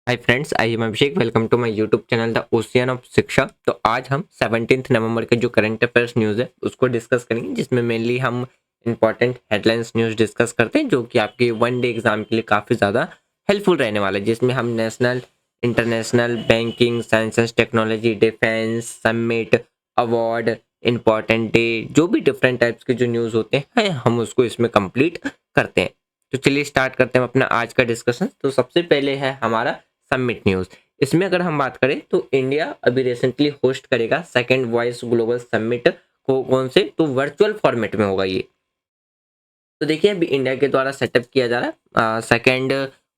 Hi friends, I am Abhishek. Welcome to my YouTube channel the ocean of Shiksha. तो आज हम 17 नवंबर के जो करंट अफेयर्स न्यूज़ है उसको डिस्कस करेंगे, जिसमें मेनली हम इंपॉर्टेंट हेडलाइंस न्यूज़ डिस्कस करते हैं जो कि आपके वन डे एग्जाम के लिए काफ़ी ज़्यादा हेल्पफुल रहने वाला है। जिसमें हम national, international, banking, science and technology, defence, summit, award, important day, जो भी डिफरेंट टाइप्स के जो न्यूज़ होते हैं हम उसको इसमें कंप्लीट करते हैं। तो चलिए स्टार्ट करते हैं अपना आज का डिस्कशन। तो सबसे पहले है हमारा समिट न्यूज़। इसमें अगर हम बात करें तो इंडिया अभी रिसेंटली होस्ट करेगा सेकंड वॉइस ग्लोबल समिट को। कौन से? तो वर्चुअल फॉर्मेट में होगा ये। तो देखिए अभी इंडिया के द्वारा सेटअप किया जा रहा है second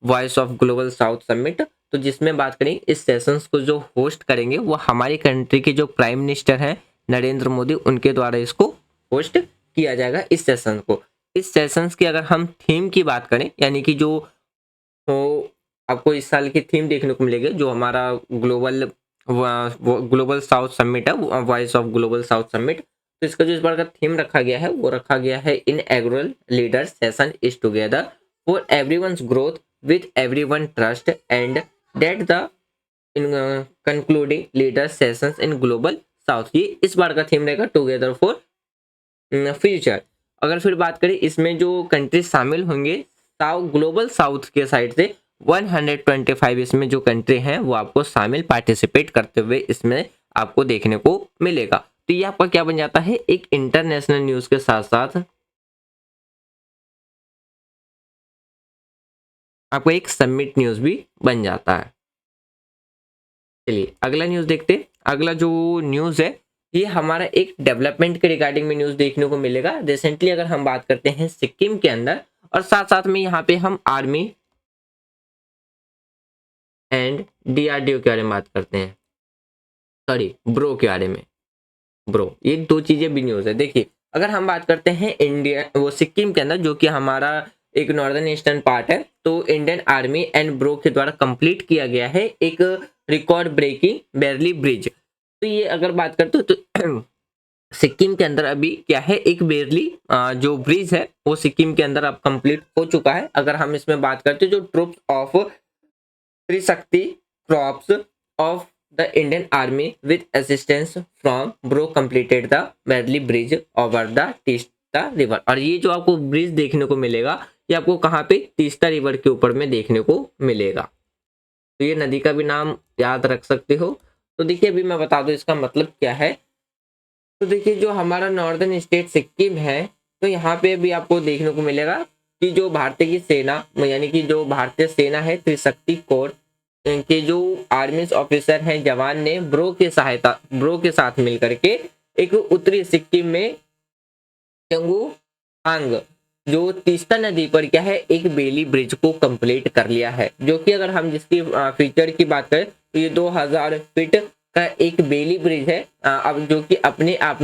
voice of global south summit. तो जिसमें बात करें इस सेशंस को जो होस्ट करेंगे वो हमारी कंट्री के जो प्राइम मिनिस्टर हैं नरेंद्र मोदी, उनके द्वारा इसको होस्ट किया जाएगा इस सेशन को। इस सेशंस की अगर हम थीम की बात करें, यानी कि जो तो आपको इस साल की थीम देखने को मिलेगी जो हमारा ग्लोबल साउथ समिट है, voice of global south summit. तो इसका जो इस बार का थीम रखा गया है वो रखा गया है इन एग्रोल leader session is together for everyone's growth with everyone trust and that the in concluding leader sessions in Global South. ये इस बार का थीम रहेगा, टुगेदर फॉर फ्यूचर। अगर फिर बात करें इसमें जो कंट्री शामिल होंगे ग्लोबल साउथ के साइड से 125 इसमें जो कंट्री हैं वो आपको शामिल पार्टिसिपेट करते हुए इसमें आपको देखने को मिलेगा। तो ये आपका क्या बन जाता है, एक इंटरनेशनल न्यूज़ के साथ साथ आपको एक समिट न्यूज़ भी बन जाता है। चलिए अगला न्यूज़ देखते हैं। अगला जो न्यूज़ है ये हमारा एक डेवलपमेंट के रिगार्डिंग में न्यूज़ देखने को मिलेगा। रिसेंटली अगर हम बात करते हैं सिक्किम के अंदर, और साथ साथ में यहाँ पे हम आर्मी एंड डीआरडीओ के बारे में बात करते हैं, सॉरी ब्रो के बारे में। ब्रो, ये दो चीजें भी न्यूज़ है। देखिए अगर हम बात करते हैं इंडिया वो सिक्किम के अंदर जो कि हमारा एक नॉर्दर्न ईस्टर्न पार्ट है, तो इंडियन आर्मी एंड ब्रो के द्वारा कंप्लीट किया गया है एक रिकॉर्ड ब्रेकिंग बेरली ब्रिज। तो ये अगर बात करते हो तो सिक्किम के अंदर अभी क्या है, एक बेरली जो ब्रिज है वो सिक्किम के अंदर अब कंप्लीट हो चुका है। अगर हम इसमें बात करते हैं जो troops of Trishakti corps of the Indian army with assistance from BRO completed the Bailey bridge over the Teesta river. और ये जो आपको ब्रिज देखने को मिलेगा ये आपको कहाँ पे, तीस्ता रिवर के ऊपर में देखने को मिलेगा। तो ये नदी का भी नाम याद रख सकते हो। तो देखिए अभी मैं बता दूं इसका मतलब क्या है। तो देखिए जो हमारा नॉर्दर्न स्टेट सिक्किम है, तो यहाँ पे भी आपको देखने को मिलेगा कि जो भारतीय की सेना, यानी कि जो भारतीय सेना है त्रिशक्ति कोर के जो आर्मी ऑफिसर हैं, जवान ने ब्रो के साथ मिलकर के एक उत्तरी सिक्किम में चंगुआंग जो तीस्ता नदी पर क्या है एक बेली ब्रिज को कंप्लीट कर लिया है। जो कि अगर हम जिसकी फीचर की बात करें तो ये 2000 फीट का एक बेली ब्रिज है। अब जो कि अपने आप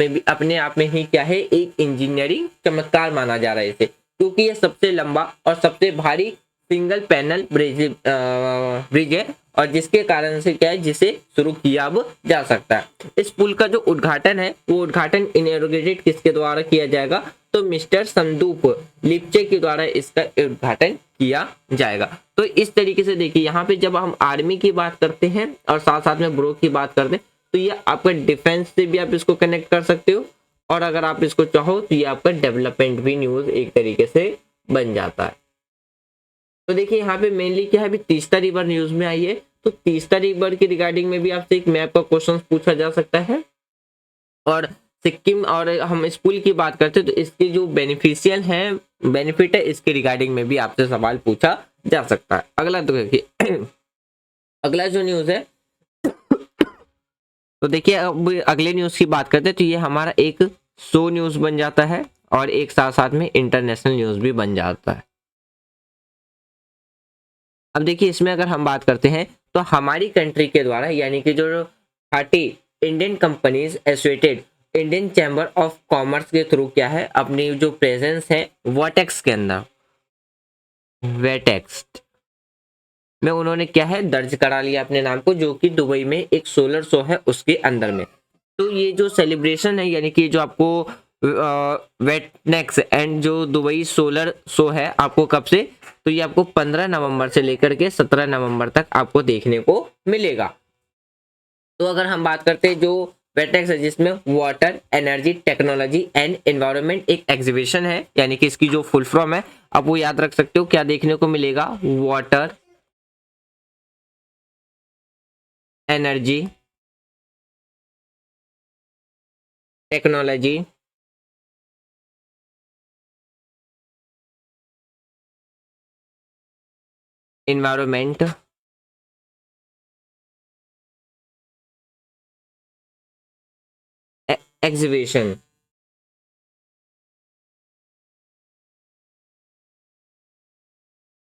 में ही क्या है एक इंजीनियरिंग चमत्कार माना जा रहा है इसे, क्योंकि ये सबसे लंबा और सबसे भारी सिंगल पैनल ब्रिज है और जिसके कारण से क्या है जिसे शुरू किया अब जा सकता है। इस पुल का जो उद्घाटन है वो उद्घाटन इनॉग्रेटेड किसके द्वारा किया जाएगा, तो मिस्टर संदूप लिप्चे के द्वारा इसका उद्घाटन किया जाएगा। तो इस तरीके से देखिए यहाँ पे जब हम आर्मी की बात करते हैं और साथ साथ में ब्रो की बात करते हैं तो ये आपका डिफेंस से भी आप इसको कनेक्ट कर सकते हो, और अगर आप इसको चाहो तो ये आपका डेवलपमेंट भी न्यूज एक तरीके से बन जाता है। तो देखिए यहाँ पे मेनली क्या है, अभी तीस्ता रिवर न्यूज में आई है, तो तीस्ता रिवर के रिगार्डिंग में भी आपसे एक मैप का क्वेश्चन पूछा जा सकता है। और सिक्किम और हम इस पुल की बात करते हैं तो इसके जो बेनिफिशियल है, बेनिफिट है, इसके रिगार्डिंग में भी आपसे सवाल पूछा जा सकता है। अगला तो देखिए अगला जो न्यूज है तो देखिए अब अगले न्यूज की बात करते हैं तो ये हमारा एक शो न्यूज बन जाता है और एक साथ साथ में इंटरनेशनल न्यूज भी बन जाता है। अब देखिए इसमें अगर हम बात करते हैं तो हमारी कंट्री के द्वारा, यानी कि जो 30 Indian companies associated Indian chamber of commerce के थ्रू क्या है अपनी जो प्रेजेंस है वर्टेक्स के अंदर, वेटेक्स में उन्होंने क्या है दर्ज करा लिया अपने नाम को, जो कि दुबई में एक सोलर शो है उसके अंदर में। तो ये जो सेलिब्रेशन है, यानी कि जो आपको वेटनेक्स एंड जो दुबई सोलर शो है आपको कब से तो ये आपको 15 नवंबर से लेकर के 17 नवंबर तक आपको देखने को मिलेगा। तो अगर हम बात करते हैं जो वेटेक्स है जिसमें water energy technology and environment एक एग्जीबिशन है, यानी कि इसकी जो फुल फॉर्म है आप वो याद रख सकते हो, क्या देखने को मिलेगा, water energy technology environment exhibition.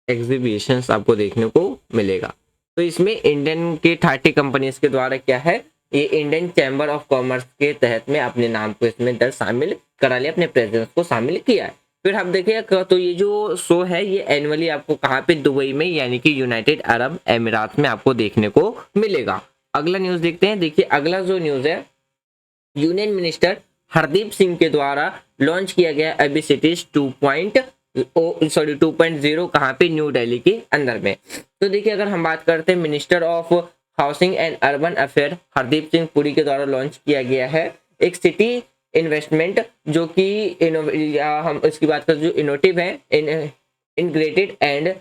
Exhibitions आपको देखने को मिलेगा। तो इसमें इंडियन के 30 कंपनीज के द्वारा क्या है, ये इंडियन चैम्बर ऑफ कॉमर्स के तहत में अपने नाम को इसमें दर्ज शामिल करा लिया, अपने प्रेजेंस को शामिल किया है। फिर हम देखिए तो ये जो शो है ये एनुअली आपको कहाँ पे, दुबई में, यानी कि यूनाइटेड अरब अमीरात में आपको देखने को मिलेगा। अगला न्यूज देखते हैं। देखिए अगला जो न्यूज है, यूनियन मिनिस्टर हरदीप सिंह के द्वारा लॉन्च किया गया अभी सिटीज 2.0 कहाँ पे, न्यू दिल्ली के अंदर में। तो देखिए अगर हम बात करते हैं minister of housing and urban affair Hardeep Singh Puri के द्वारा लॉन्च किया गया है एक सिटी इन्वेस्टमेंट, जो कि हम इसकी बात करें जो इनोवेटिव है, इंटीग्रेटेड एंड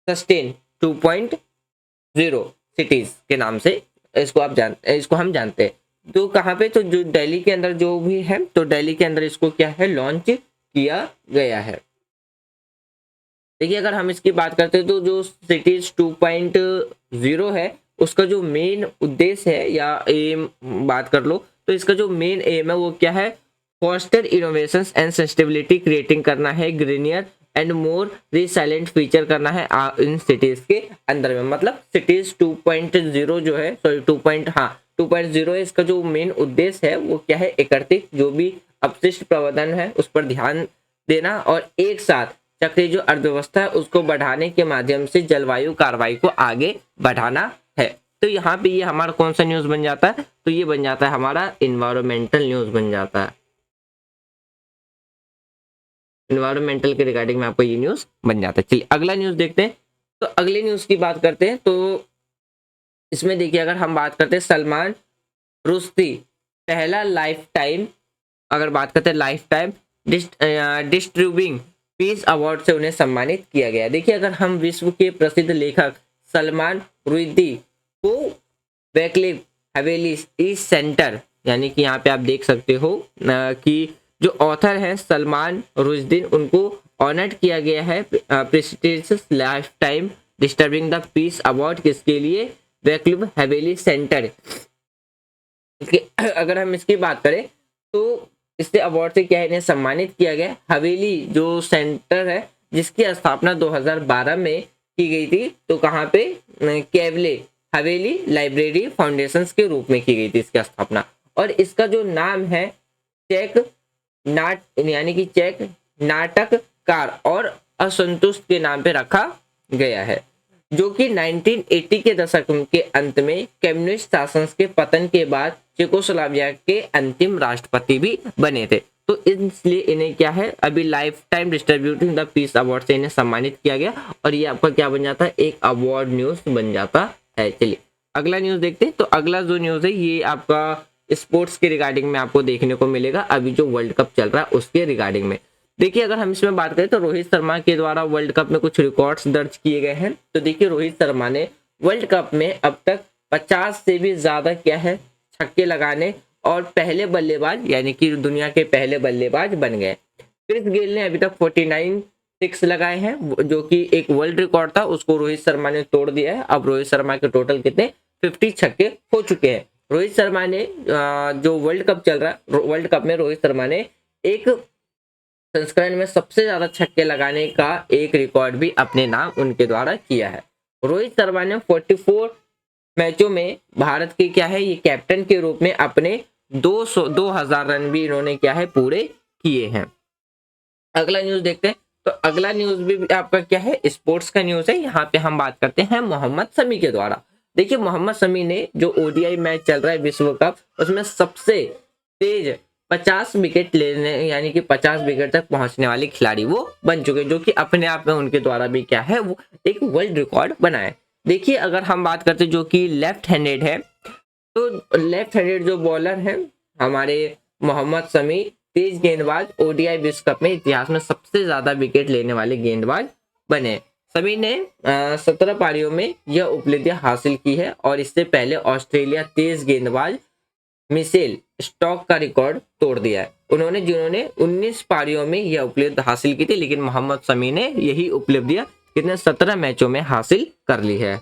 सस्टेन 2.0 सिटीज के नाम से इसको हम जानते हैं। तो कहाँ पे, तो जो दिल्ली के अंदर जो भी है, तो दिल्ली के अंदर इसको क्या है, लॉन्च किया गया है। देखिए अगर हम इसकी बात करते हैं तो जो सिटीज 2.0 है उसका जो मेन उद्देश्य है या एम बात कर लो, तो इसका जो मेन एम है वो क्या है, foster innovations and sustainability creating करना है, ग्रीनियर एंड मोर रिसाइलेंट फीचर करना है इन सिटीज के अंदर में। मतलब सिटीज 2.0 जो है, सॉरी 2.0 है, इसका जो मेन उद्देश्य है वो क्या है, एकत्रित जो भी अपशिष्ट प्रबंधन है उस पर ध्यान देना और एक साथ चक्रीय जो अर्थव्यवस्था है उसको बढ़ाने के माध्यम से जलवायु कार्रवाई को आगे बढ़ाना है। तो यहाँ पे ये हमारा कौन सा न्यूज बन जाता है, तो ये बन जाता है हमारा इन्वायरमेंटल न्यूज बन जाता है। इन्वायरमेंटल के रिगार्डिंग में आपको ये न्यूज बन जाता है। चलिए अगला न्यूज देखते हैं। तो अगले न्यूज की बात करते हैं। तो इसमें देखिए अगर हम बात करते हैं सलमान रुश्दी पहला लाइफ टाइम, अगर बात करते हैं life time distributing peace award से उन्हें सम्मानित किया गया। देखिए अगर हम विश्व के प्रसिद्ध लेखक सलमान रुश्दी को वैक्लिफ हवेली ईस्ट सेंटर, यानी कि यहाँ पे आप देख सकते हो कि जो ऑथर है सलमान रुश्दी, उनको ऑनर्ड किया गया है prestigious life time disturbing the peace award, किसके लिए, वैक्लिफ हवेली सेंटर। अगर हम इसकी बात करें तो इससे अवार्ड से क्या है, इन्हें सम्मानित किया गया। हवेली जो सेंटर है जिसकी स्थापना 2012 में की गई थी, तो कहाँ पे, केवले हवेली लाइब्रेरी फाउंडेशंस के रूप में की गई थी इसकी स्थापना। और इसका जो नाम है यानी कि चेक नाटककार और असंतुष्ट के नाम पे रखा गया है, जो कि 1980 के दशक के अंत में कम्युनिस्ट शासन के पतन के बाद चेकोस्लोवाकिया के अंतिम राष्ट्रपति भी बने थे। तो इसलिए इन्हें क्या है, अभी life time distributing the peace award से इन्हें सम्मानित किया गया और ये आपका क्या बन जाता है, एक अवार्ड न्यूज बन जाता है। चलिए अगला न्यूज देखते हैं। तो अगला जो न्यूज है ये आपका स्पोर्ट्स के रिगार्डिंग में आपको देखने को मिलेगा, अभी जो वर्ल्ड कप चल रहा है उसके रिगार्डिंग में। देखिए अगर हम इसमें बात करें तो रोहित शर्मा के द्वारा वर्ल्ड कप में कुछ रिकॉर्ड्स दर्ज किए गए हैं। तो देखिए रोहित शर्मा ने वर्ल्ड कप में अब तक 50 से भी ज्यादा क्या है, छक्के लगाने और पहले बल्लेबाज, यानी कि दुनिया के पहले बल्लेबाज बन गए। क्रिस गेल ने अभी तक 49 सिक्स लगाए हैं, जो कि एक वर्ल्ड रिकॉर्ड था, उसको रोहित शर्मा ने तोड़ दिया है। अब रोहित शर्मा के टोटल कितने, 50 छक्के हो चुके हैं। रोहित शर्मा ने जो वर्ल्ड कप चल रहा है, वर्ल्ड कप में रोहित शर्मा ने एक संस्करण में सबसे ज्यादा छक्के लगाने का एक रिकॉर्ड भी अपने नाम उनके द्वारा किया है। रोहित शर्मा ने 44 मैचों में भारत के क्या है, ये कैप्टन के रूप में अपने 2000 रन भी इन्होंने क्या है, पूरे किए हैं। अगला न्यूज देखते हैं। तो अगला न्यूज भी आपका क्या है, स्पोर्ट्स का न्यूज है। यहाँ पे हम बात करते हैं मोहम्मद शमी के द्वारा। देखिए मोहम्मद शमी ने जो ओडीआई मैच चल रहा है विश्व कप, उसमें सबसे तेज 50 विकेट लेने यानी कि 50 विकेट तक पहुंचने वाले खिलाड़ी वो बन चुके हैं, जो कि अपने आप में उनके द्वारा भी क्या है वो एक वर्ल्ड रिकॉर्ड बना है। देखिए अगर हम बात करते हैं जो कि लेफ्ट हैंडेड है, तो लेफ्ट हैंडेड जो बॉलर है हमारे मोहम्मद शमी, तेज गेंदबाज, ओडीआई विश्व कप में इतिहास में सबसे ज्यादा विकेट लेने वाले गेंदबाज बने। सभी ने 17 पारियों में यह उपलब्धियां हासिल की है और इससे पहले ऑस्ट्रेलिया तेज गेंदबाज मिशेल स्टॉक का रिकॉर्ड तोड़ दिया है उन्होंने, जिन्होंने 19 पारियों में यह उपलब्धि हासिल की थी, लेकिन मोहम्मद शमी ने यही उपलब्धियां कितने 17 मैचों में हासिल कर ली है।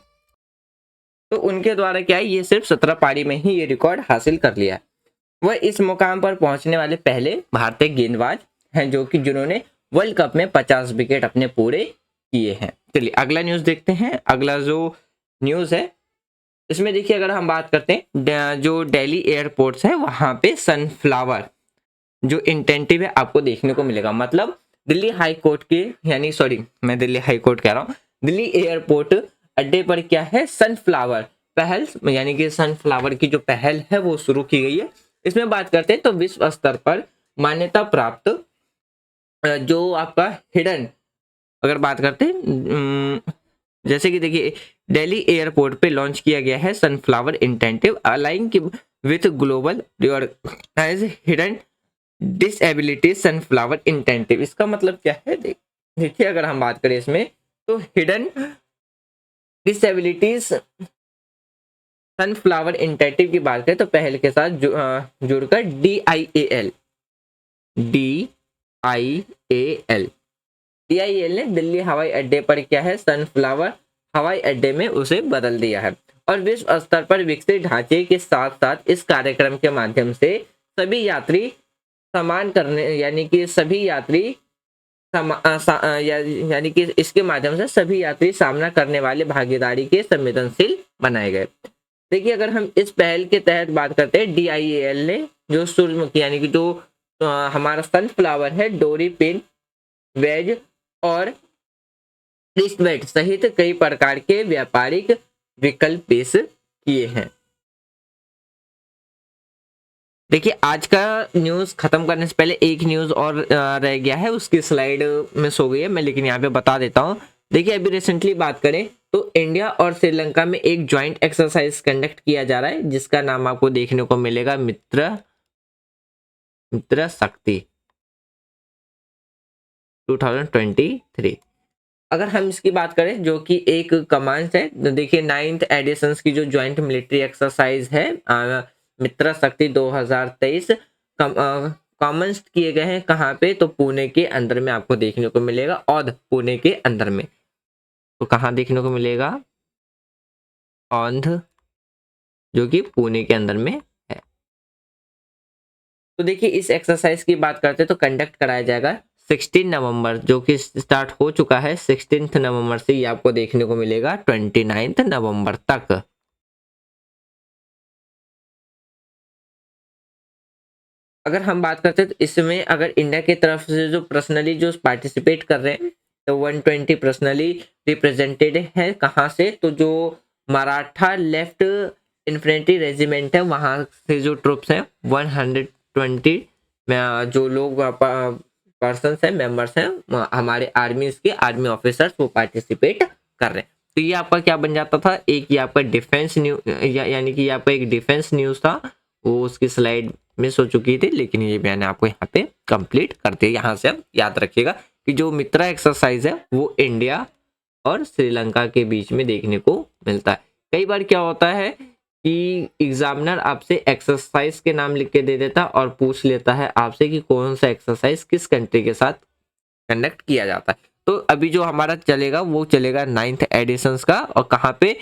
तो उनके द्वारा क्या है, ये सिर्फ 17 पारी में ही ये रिकॉर्ड हासिल कर लिया है। वह इस मुकाम पर पहुंचने वाले पहले भारतीय गेंदबाज हैं जो कि जिन्होंने वर्ल्ड कप में 50 विकेट अपने पूरे किए हैं। चलिए अगला न्यूज देखते हैं। अगला जो न्यूज है इसमें देखिए अगर हम बात करते हैं जो दिल्ली एयरपोर्ट्स है वहां पे सनफ्लावर जो इंटेंटिव है आपको देखने को मिलेगा। मतलब दिल्ली हाई कोर्ट के मैं दिल्ली हाई कोर्ट कह रहा हूँ, दिल्ली एयरपोर्ट अड्डे पर क्या है सनफ्लावर पहल यानी कि सनफ्लावर की जो पहल है वो शुरू की गई है। इसमें बात करते हैं तो विश्व स्तर पर मान्यता प्राप्त जो आपका हिडन अगर बात करते हैं जैसे कि देखिए दिल्ली एयरपोर्ट पे लॉन्च किया गया है sunflower initiative aligning with global recognised hidden disability sunflower initiative. इसका मतलब क्या है देखिए अगर हम बात करें इसमें तो हिडन डिसेबिलिटीज सनफ्लावर इंटेंटिव की बात करें तो पहल के साथ जुड़कर DIAL ने दिल्ली हवाई अड्डे पर क्या है सनफ्लावर हवाई अड्डे में उसे बदल दिया है और विश्व स्तर पर विकसित ढांचे के साथ साथ इस कार्यक्रम के माध्यम से सभी यात्री समान करने यानी कि सभी यात्री यानी कि इसके माध्यम से सभी यात्री सामना करने वाले भागीदारी के संवेदनशील बनाए गए। देखिए अगर हम इस पहल के तहत बात करते हैं DIAL ने जो सूर्यमुखी यानी कि जो हमारा सनफ्लावर है डोरी पिन वेज और रिस्टवेट सहित कई प्रकार के व्यापारिक विकल्प पेश किए हैं। देखिए आज का न्यूज खत्म करने से पहले एक न्यूज और रह गया है, उसकी स्लाइड मिस हो गई है मैं लेकिन यहाँ पे बता देता हूँ। देखिए अभी रिसेंटली बात करें तो इंडिया और श्रीलंका में एक ज्वाइंट एक्सरसाइज कंडक्ट किया जा रहा है जिसका नाम आपको देखने को मिलेगा मित्र शक्ति 2023। अगर हम इसकी बात करें जो कि एक कमांड है तो देखिए 9th एडिशन की जो ज्वाइंट मिलिट्री एक्सरसाइज है मित्र शक्ति 2023 कॉमन किए गए हैं कहाँ पे तो पुणे के अंदर में आपको देखने को मिलेगा औध पुणे के अंदर में। तो कहाँ देखने को मिलेगा औंध जो कि पुणे के अंदर में है। तो देखिए इस एक्सरसाइज की बात करते हैं तो कंडक्ट कराया जाएगा 16 नवंबर जो कि स्टार्ट हो चुका है 16 नवंबर से ये आपको देखने को मिलेगा 29 नवंबर तक। अगर हम बात करते हैं तो इसमें अगर इंडिया की तरफ से जो पर्सनली जो पार्टिसिपेट कर रहे हैं तो 120 पर्सनली रिप्रेजेंटेड है कहाँ से तो जो मराठा लेफ्ट इन्फेंट्री रेजिमेंट है वहाँ से जो ट्रुप्स हैं 120 जो लोग पर्सन है मेंबर्स हैं हमारे आर्मी के आर्मी ऑफिसर्स वो पार्टिसिपेट कर रहे हैं। तो ये आपका क्या बन जाता था एक ये आपका डिफेंस न्यूज यानी कि ये आपका एक डिफेंस न्यूज था वो उसकी स्लाइड मिस हो चुकी थी लेकिन ये मैंने आपको यहाँ पे कंप्लीट कर दिया। यहाँ से आप याद रखिएगा कि जो मित्रा एक्सरसाइज है वो इंडिया और श्रीलंका के बीच में देखने को मिलता है। कई बार क्या होता है कि एग्जामिनर आपसे एक्सरसाइज के नाम लिख के दे देता और पूछ लेता है आपसे कि कौन सा एक्सरसाइज किस कंट्री के साथ कंडक्ट किया जाता है। तो अभी जो हमारा चलेगा वो चलेगा 9th एडिशन का और कहाँ पे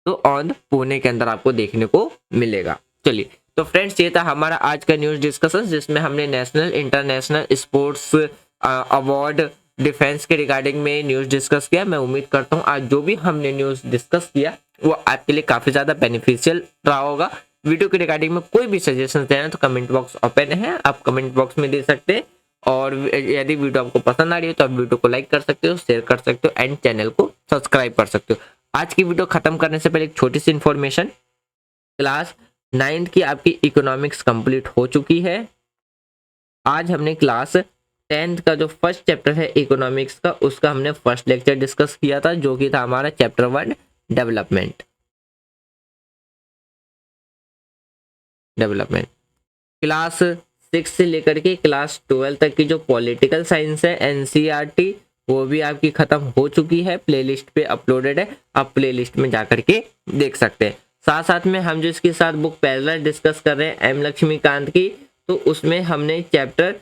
तो ऑन पुणे के अंदर आपको देखने को मिलेगा। चलिए तो फ्रेंड्स ये था हमारा आज का न्यूज डिस्कशन जिसमें हमने national international sports award defence के रिगार्डिंग में न्यूज डिस्कस किया। मैं उम्मीद करता हूँ आज जो भी हमने न्यूज डिस्कस किया वो आपके लिए काफी ज्यादा बेनिफिशियल रहा होगा। वीडियो के रिगार्डिंग में कोई भी सजेशन देना तो कमेंट बॉक्स ओपन है, आप कमेंट बॉक्स में दे सकते हैं और यदि वीडियो आपको पसंद आ रही है तो आप वीडियो को लाइक कर सकते हो, शेयर कर सकते हो एंड चैनल को सब्सक्राइब कर सकते हो। आज की वीडियो खत्म करने से पहले एक छोटी सी इन्फॉर्मेशन, क्लास 9th की आपकी इकोनॉमिक्स कंप्लीट हो चुकी है आज हमने क्लास 10th का जो फर्स्ट चैप्टर है इकोनॉमिक्स का, उसका हमने फर्स्ट लेक्चर डिस्कस किया था, जो कि था हमारा चैप्टर 1 डेवलपमेंट। क्लास 6 से लेकर के क्लास 12 तक की जो पॉलिटिकल साइंस है एनसीईआरटी, वो भी आपकी खत्म हो चुकी है, प्लेलिस्ट पे अपलोडेड है, आप प्लेलिस्ट में जाकर के देख सकते हैं। साथ साथ में हम जो इसके साथ बुक पैरेलल डिस्कस कर रहे हैं एम लक्ष्मीकांत की, तो उसमें हमने चैप्टर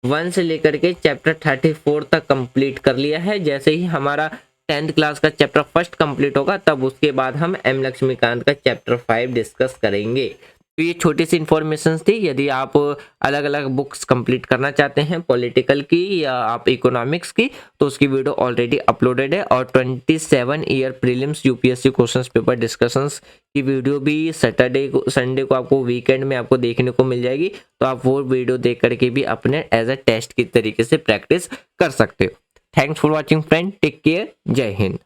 1 से लेकर के चैप्टर 34 तक कंप्लीट कर लिया है। जैसे ही हमारा 10th क्लास का चैप्टर फर्स्ट कंप्लीट होगा, तब उसके बाद हम एम लक्ष्मीकांत का चैप्टर 5 डिस्कस करेंगे। तो ये छोटी सी इन्फॉर्मेशन थी। यदि आप अलग अलग बुक्स कंप्लीट करना चाहते हैं पॉलिटिकल की या आप इकोनॉमिक्स की, तो उसकी वीडियो ऑलरेडी अपलोडेड है। और 27 year prelims UPSC questions paper discussions की वीडियो भी संडे को आपको वीकेंड में आपको देखने को मिल जाएगी। तो आप वो वीडियो देख करके भी अपने एज अ टेस्ट की तरीके से प्रैक्टिस कर सकते हो। Thanks for watching friend, take care, जय हिंद।